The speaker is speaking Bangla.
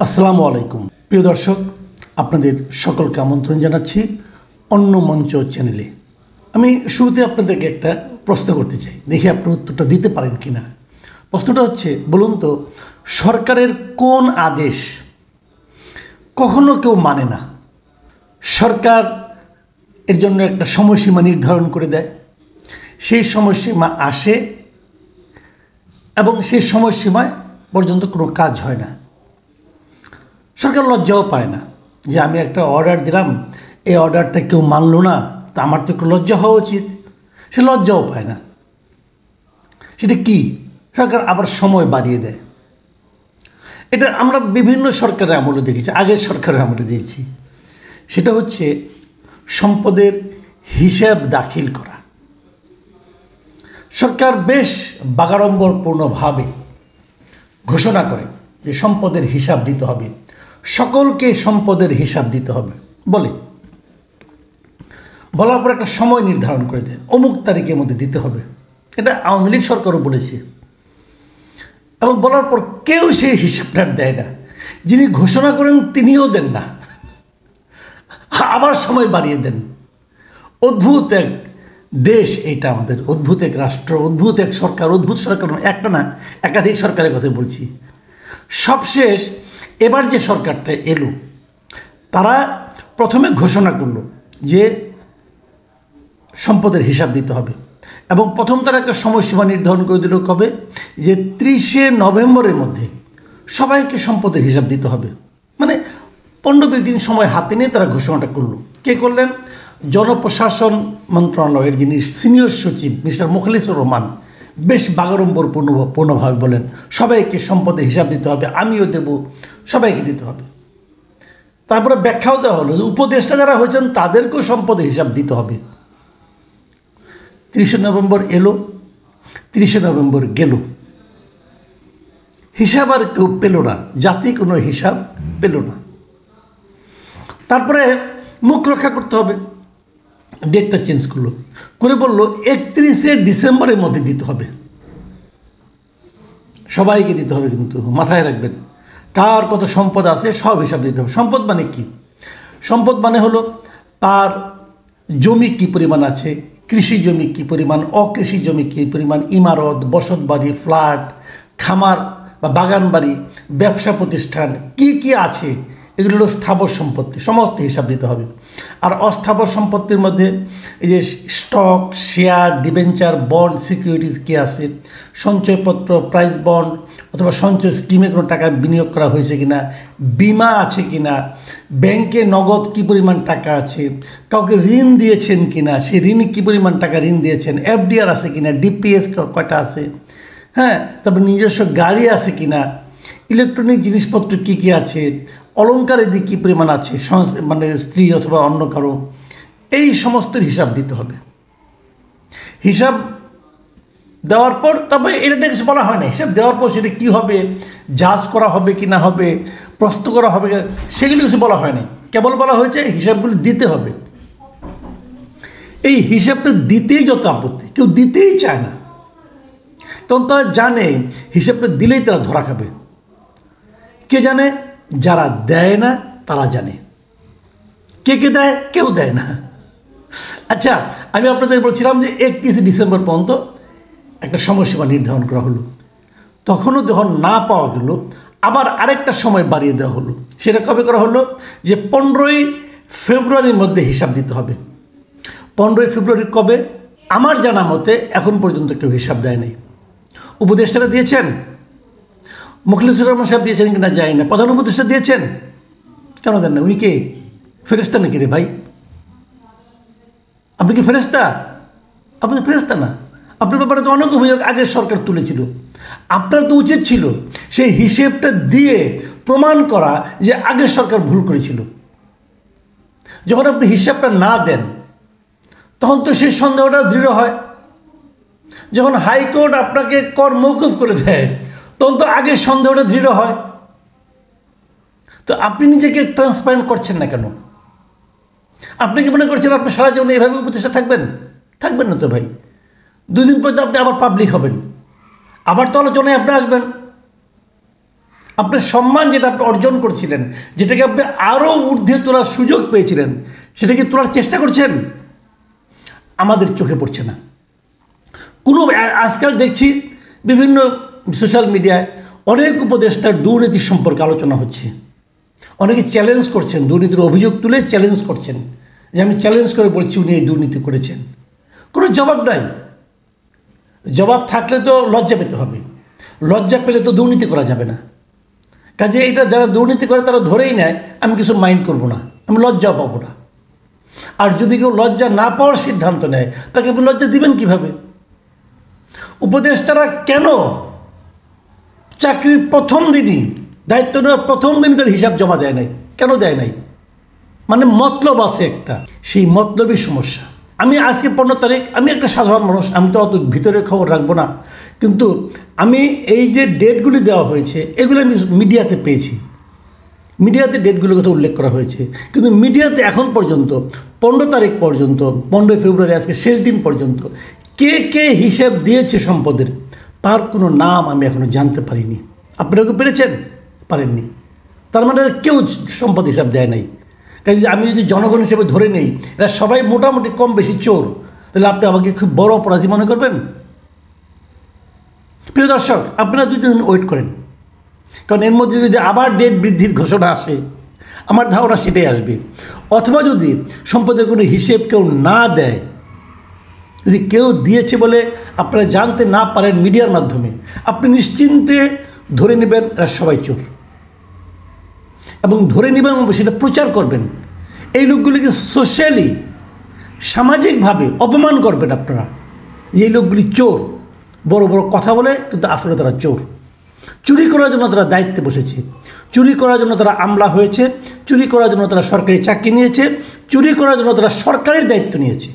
আসসালামু আলাইকুম প্রিয় দর্শক, আপনাদের সকলকে আমন্ত্রণ জানাচ্ছি অন্য মঞ্চ চ্যানেলে। আমি শুরুতে আপনাদেরকে একটা প্রশ্ন করতে চাই, দেখি আপনি উত্তরটা দিতে পারেন কি না। প্রশ্নটা হচ্ছে, বলুন তো, সরকারের কোন আদেশ কখনো কেউ মানে না? সরকার এর জন্য একটা সময়সীমা নির্ধারণ করে দেয়, সেই সময়সীমা আসে এবং সেই সময়সীমায় পর্যন্ত কোনো কাজ হয় না। সরকার লজ্জাও পায় না যে আমি একটা অর্ডার দিলাম, এই অর্ডারটা কেউ মানলো না, তা আমার তো একটু লজ্জা হওয়া উচিত। সে লজ্জাও পায় না। সেটা কি? সরকার আবার সময় বাড়িয়ে দেয়। এটা আমরা বিভিন্ন সরকারের আমলে দেখেছি, আগের সরকারের আমলে দিয়েছি। সেটা হচ্ছে সম্পদের হিসাব দাখিল করা। সরকার বেশ বাগাড়ম্বরপূর্ণভাবে ঘোষণা করে যে সম্পদের হিসাব দিতে হবে, সকলকে সম্পদের হিসাব দিতে হবে বলার পর একটা সময় নির্ধারণ করে দেয়, অমুক তারিখের মধ্যে দিতে হবে। এটা আওয়ামী লীগ সরকারও বলেছে। এবং বলার পর কেউ সেই হিসাবটা দেয় না। যিনি ঘোষণা করেন তিনিও দেন না, আবার সময় বাড়িয়ে দেন। অদ্ভুত এক দেশ এটা আমাদের, অদ্ভুত এক রাষ্ট্র, অদ্ভুত এক সরকার। অদ্ভুত সরকার একটা না, একাধিক সরকারের কথা বলছি। সবশেষ এবার যে সরকারটা এলো, তারা প্রথমে ঘোষণা করলো যে সম্পদের হিসাব দিতে হবে, এবং প্রথম তারা একটা সময়সীমা নির্ধারণ করে দিল কবে, যে 30শে নভেম্বরের মধ্যে সবাইকে সম্পদের হিসাব দিতে হবে। মানে 15-20 দিন সময় হাতে নিয়ে তারা ঘোষণাটা করলো। কে করলেন? জনপ্রশাসন মন্ত্রণালয়ের যিনি সিনিয়র সচিব মিস্টার মোখলেসুর রহমান বেশ বাগাড়ম্বরপূর্ণভাবে বলেন, সবাইকে সম্পদের হিসাব দিতে হবে, আমিও দেব, সবাইকে দিতে হবে। তারপরে ব্যাখ্যাও দেওয়া হলো যে উপদেষ্টা যারা হয়েছেন তাদেরকেও সম্পদের হিসাব দিতে হবে। 30শে নভেম্বর এলো, 30শে নভেম্বর গেল, হিসাব আর কেউ পেল না, জাতি কোনো হিসাব পেল না। তারপরে মুখ রক্ষা করতে হবে, ডেটটা চেঞ্জ করলো, করে বললো 31শে ডিসেম্বরের মধ্যে দিতে হবে, সবাইকে দিতে হবে। কিন্তু মাথায় রাখবেন, কার কত সম্পদ আছে সব হিসাব দিতে হবে। সম্পদ মানে কি? সম্পদ মানে হলো তার জমি কী পরিমাণ আছে, কৃষি জমি কী পরিমাণ, অকৃষি জমি কী পরিমাণ, ইমারত, বসত বাড়ি, ফ্ল্যাট, খামার বা বাগান বাড়ি, ব্যবসা প্রতিষ্ঠান কি কি আছে, এগুলো হলো স্থাবর সম্পত্তি, সমস্ত হিসাব দিতে হবে। আর অস্থাবর সম্পত্তির মধ্যে এই যে stock, share, debenture, bond, securities কী আছে, সঞ্চয়পত্র, প্রাইস বন্ড অথবা সঞ্চয় স্কিমে কোনো টাকা বিনিয়োগ করা হয়েছে কিনা, বিমা আছে কিনা, ব্যাংকে নগদ কী পরিমাণ টাকা আছে, কাউকে ঋণ দিয়েছেন কিনা, সেই ঋণে কী পরিমাণ টাকা ঋণ দিয়েছেন, এফডিআর আছে কিনা, ডিপিএস কয়টা আছে, হ্যাঁ, তারপর নিজস্ব গাড়ি আছে কিনা, ইলেকট্রনিক জিনিসপত্র কী কী আছে, অলংকারের দিক কী পরিমাণ আছে, মানে স্ত্রী অথবা অন্য কারো, এই সমস্ত হিসাব দিতে হবে। হিসাব দেওয়ার পর তবে এটা কিছু বলা হয় না। হিসাব দেওয়ার পর সেটা কী হবে, জাজ করা হবে কি না হবে, প্রশ্ন করা হবে, সেগুলো কিছু বলা হয় না। কেবল বলা হয়েছে হিসাবগুলো দিতে হবে। এই হিসাবটা দিতেই যত আপত্তি, কেউ দিতেই চায় না, কারণ তারা জানে হিসাবটা দিলেই তারা ধরা খাবে। কে জানে? যারা দেয় না তারা জানে। কে কে দেয়? কেউ দেয় না। আচ্ছা, আমি আপনাদের বলছিলাম যে 31শে ডিসেম্বর পর্যন্ত একটা সময়সীমা নির্ধারণ করা হলো। তখনও যখন না পাওয়া গেল, আবার আরেকটা সময় বাড়িয়ে দেওয়া হলো। সেটা কবে করা হলো? যে 15ই ফেব্রুয়ারির মধ্যে হিসাব দিতে হবে। 15ই ফেব্রুয়ারি কবে? আমার জানা মতে এখন পর্যন্ত কেউ হিসাব দেয় নাই। উপদেষ্টারা দিয়েছেন, মোখলেসুর রহমান সাহেব দিয়েছেন কিনা জানি না, প্রধান উপদেষ্টা দিয়েছেন, কেন দেন না? উনি কে? ফেরেস্তা নাকি রে ভাই? আপনি কি ফেরেস্তা? আপনি তো ফেরেস্তা না। আপনার ব্যাপারে তো অনেক অভিযোগ আগের সরকার তুলেছিল। আপনার তো উচিত ছিল সেই হিসেবটা দিয়ে প্রমাণ করা যে আগের সরকার ভুল করেছিল। যখন আপনি হিসাবটা না দেন, তখন তো সেই সন্দেহটা দৃঢ় হয়। যখন হাইকোর্ট আপনাকে কর মওকুফ করে দেয়, তখন তো আগের সন্দেহটা দৃঢ় হয়। তো আপনি নিজেকে ট্রান্সপারেন্ট করছেন না কেন? আপনি কি মনে করছেন আপনি সারা জীবন এইভাবে উপদেষ্টা থাকবেন? থাকবেন না তো ভাই। 2 দিন পর আপনি আবার পাবলিক হবেন, আবার তো আলোচনায় আপনি আসবেন। আপনার সম্মান যেটা আপনি অর্জন করছিলেন, যেটাকে আপনি আরও ঊর্ধ্বে তোলার সুযোগ পেয়েছিলেন, সেটাকে তোলার চেষ্টা করছেন? আমাদের চোখে পড়ছে না। আজকাল দেখছি বিভিন্ন সোশ্যাল মিডিয়ায় অনেক উপদেষ্টার দুর্নীতি সম্পর্কে আলোচনা হচ্ছে। অনেকে চ্যালেঞ্জ করছেন, দুর্নীতির অভিযোগ তুলে চ্যালেঞ্জ করছেন যে আমি চ্যালেঞ্জ করে বলছি উনি এই দুর্নীতি করেছেন। কোনো জবাব নাই। জবাব থাকলে তো লজ্জা পেতে হবে, লজ্জা পেলে তো দুর্নীতি করা যাবে না। কাজে এটা যারা দুর্নীতি করে তারা ধরেই নেয়, আমি কিছু মাইন্ড করব না, আমি লজ্জাও পাবো না। আর যদি কেউ লজ্জা না পাওয়ার সিদ্ধান্ত নেয়, তাকে আপনি লজ্জা দিবেন কিভাবে? উপদেষ্টারা কেন চাকরির প্রথম দিনই, দায়িত্ব নেওয়ার প্রথম দিনই তার হিসাব জমা দেয় নাই? কেন দেয় নাই? মানে মতলব আছে একটা, সেই মতলবই সমস্যা। আমি আজকে 15 তারিখ, আমি একটা সাধারণ মানুষ, আমি তো অত ভিতরের খবর রাখবো না, কিন্তু আমি এই যে ডেটগুলি দেওয়া হয়েছে এগুলো আমি মিডিয়াতে পেয়েছি। মিডিয়াতে ডেটগুলোর কথা উল্লেখ করা হয়েছে, কিন্তু মিডিয়াতে এখন পর্যন্ত 15 তারিখ পর্যন্ত, 15 ফেব্রুয়ারি আজকে শেষ দিন পর্যন্ত কে কে হিসেব দিয়েছে সম্পদের, তার কোনো নাম আমি এখনও জানতে পারিনি। আপনারা কি পেরেছেন? পারেননি। তার মানে কেউ সম্পদ হিসাব দেয় নাই। কাজে আমি যদি জনগণ হিসেবে ধরে নেই এরা সবাই মোটামুটি কম বেশি চোর, তাহলে আপনি আমাকে খুব বড় অপরাধী মনে করবেন? প্রিয় দর্শক, আপনারা 2 দিন ওয়েট করেন, কারণ এর মধ্যে যদি আবার ডেট বৃদ্ধির ঘোষণা আসে, আমার ধারণা সেটাই আসবে। অথবা যদি সম্পদের কোনো হিসেব কেউ না দেয়, যদি কেউ দিয়েছে বলে আপনারা জানতে না পারেন মিডিয়ার মাধ্যমে, আপনি নিশ্চিন্তে ধরে নেবেন এরা সবাই চোর, এবং ধরে নেবেন এবং সেটা প্রচার করবেন। এই লোকগুলিকে সোশ্যালি, সামাজিকভাবে অপমান করবেন আপনারা, যে এই লোকগুলি চোর, বড় বড় কথা বলে কিন্তু আসলে তারা চোর। চুরি করার জন্য তারা দায়িত্বে বসেছে, চুরি করার জন্য তারা আমলা হয়েছে, চুরি করার জন্য তারা সরকারি চাকরি নিয়েছে, চুরি করার জন্য তারা সরকারের দায়িত্ব নিয়েছে।